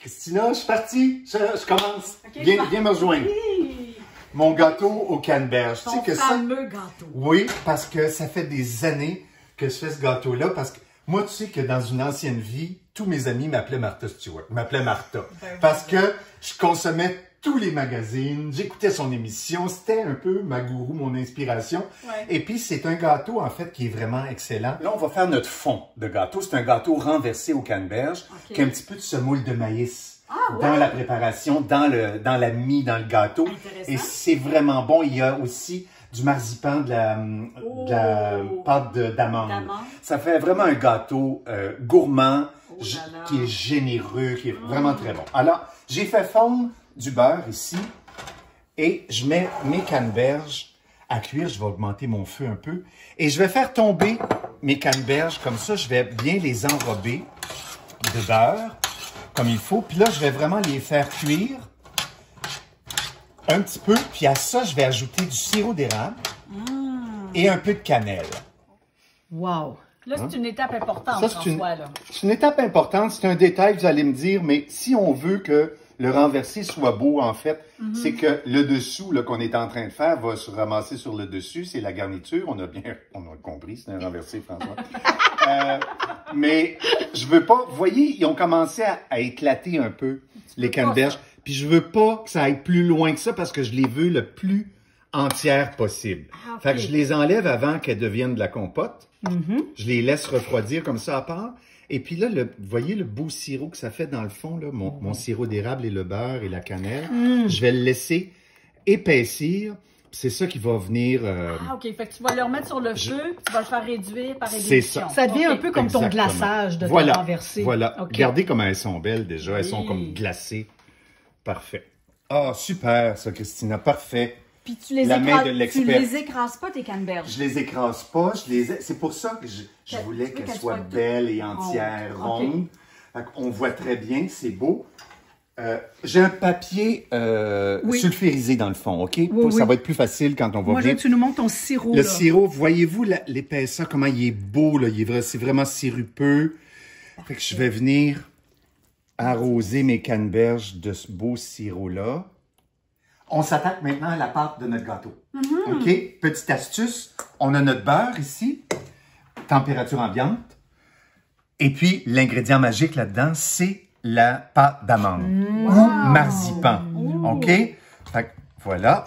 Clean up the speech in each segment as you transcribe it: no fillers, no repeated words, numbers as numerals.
Christina, je suis partie. Je commence. Okay, Viens me rejoindre. Oui. Mon gâteau au canneberge. Ton Tu sais que fameux gâteau. Oui, parce que ça fait des années que je fais ce gâteau-là. Parce que moi, tu sais que dans une ancienne vie, tous mes amis m'appelaient Martha Stewart. M'appelaient Martha. Parce que je consommais tous les magazines, j'écoutais son émission, c'était un peu ma gourou, mon inspiration. Ouais. Et puis, c'est un gâteau, en fait, qui est vraiment excellent. Là, on va faire notre fond de gâteau. C'est un gâteau renversé au canneberge, qui a un petit peu de semoule de maïs dans la préparation, dans la mie, dans le gâteau. Et c'est vraiment bon. Il y a aussi du marzipan, de la pâte d'amande. Ça fait vraiment un gâteau gourmand, qui est généreux, qui est vraiment très bon. Alors, j'ai fait fondre du beurre ici et je mets mes canneberges à cuire. Je vais augmenter mon feu un peu et je vais faire tomber mes canneberges comme ça. Je vais bien les enrober de beurre comme il faut. Puis là, je vais vraiment les faire cuire un petit peu. Puis à ça, je vais ajouter du sirop d'érable et un peu de cannelle. Wow! Là, c'est une étape importante, Ça, François. C'est une étape importante. C'est un détail, vous allez me dire, mais si on veut que le renversé soit beau, en fait, c'est que le dessous qu'on est en train de faire va se ramasser sur le dessus. C'est la garniture. On a compris, c'est un renversé, François. Mais je veux pas... Vous voyez, ils ont commencé à éclater un peu, les canneberges. Puis je veux pas que ça aille plus loin que ça parce que je les veux le plus entières possible. Ah, okay. Fait que je les enlève avant qu'elles deviennent de la compote. Je les laisse refroidir comme ça à part. Et puis là, vous voyez le beau sirop que ça fait dans le fond, là, mon sirop d'érable et le beurre et la cannelle. Je vais le laisser épaissir. C'est ça qui va venir... Ah, OK. Fait que tu vas le remettre sur le feu, tu vas le faire réduire par ébullition. C'est ça. Ça devient un peu comme ton glaçage de ton renversé. Voilà. Regardez comment elles sont belles déjà. Elles sont comme glacées. Parfait. Ah, super ça, Christina. Parfait. Puis tu les écrases pas, tes canneberges? Je les écrase pas. C'est pour ça que je voulais qu'elles soient belles et entières, rondes. On voit très bien, c'est beau. J'ai un papier sulfurisé dans le fond, OK? Ça va être plus facile quand on va Moi, je veux que tu nous montres ton sirop. Le sirop, voyez-vous l'épaisseur, comment il est beau, là. C'est vraiment sirupeux. Fait que je vais venir arroser mes canneberges de ce beau sirop-là. On s'attaque maintenant à la pâte de notre gâteau. OK? Petite astuce, on a notre beurre ici, température ambiante. Et puis, l'ingrédient magique là-dedans, c'est la pâte d'amande ou marzipan. OK? Fait que, voilà.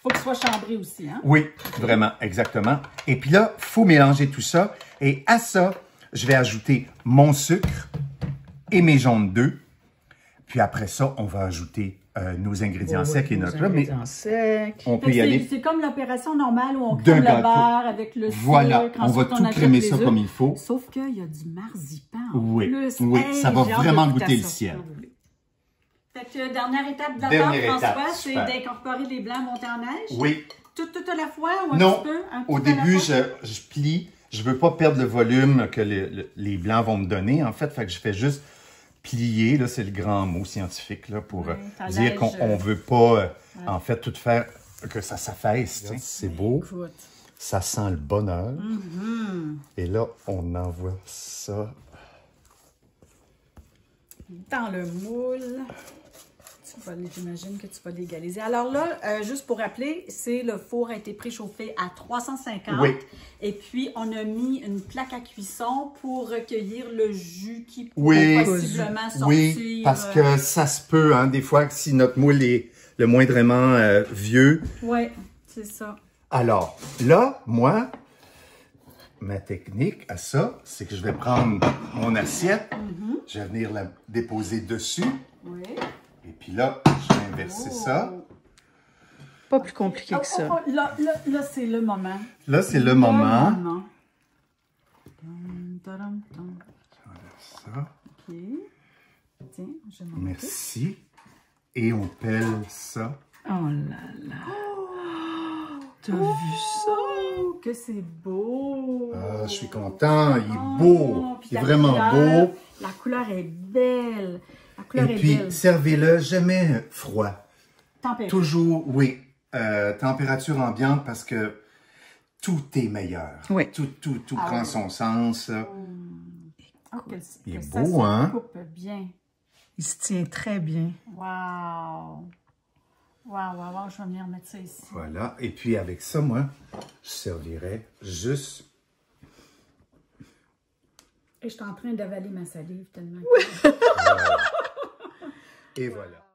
Faut qu'il soit chambré aussi, hein? Oui, vraiment, exactement. Et puis là, il faut mélanger tout ça. Et à ça, je vais ajouter mon sucre et mes jaunes d'œufs. Puis après ça, on va ajouter nos ingrédients secs et notre là, mais on peut y aller. C'est comme l'opération normale où on crème le beurre avec le sucre. Voilà, on va tout crémer ça comme il faut. Sauf qu'il y a du marzipan en plus. Oui, ça va vraiment goûter le ciel. Fait que dernière étape de la pâte, François, c'est d'incorporer les blancs montés en neige? Oui. Tout à la fois ou un petit peu? Non, au début, je plie. Je veux pas perdre le volume que les blancs vont me donner, en fait. Fait que je fais juste plier, là, c'est le grand mot scientifique, là, pour dire qu'on veut pas, en fait, tout faire, que ça s'affaisse, c'est beau. Ça sent le bonheur. Et là, on envoie ça dans le moule. J'imagine que tu vas l'égaliser. Alors là, juste pour rappeler, le four a été préchauffé à 350. Oui. Et puis, on a mis une plaque à cuisson pour recueillir le jus qui pourrait possiblement sortir. Oui, parce que ça se peut, hein, des fois, si notre moule est le moindrement vieux. Oui, c'est ça. Alors, là, moi, ma technique à ça, c'est que je vais prendre mon assiette, je vais venir la déposer dessus. Oui. Et puis là, je vais inverser ça. Pas plus compliqué que ça. Là c'est le moment. Là, c'est le moment. Ça. OK. Tiens, je m'en Merci. Et on pèle ça. Oh là là. T'as vu ça? Que c'est beau. Ah, je suis content. Il est beau. Il est vraiment beau. La couleur est belle. Et puis, servez-le jamais froid. Température. Toujours, oui, température ambiante parce que tout est meilleur. Oui. Tout prend son sens. Oh, il est beau, hein? Coupe bien. Il se tient très bien. Wow! Wow, je vais venir mettre ça ici. Voilà. Et puis avec ça, moi, je servirais juste... Et je suis en train d'avaler ma salive tellement. Voilà. Et voilà.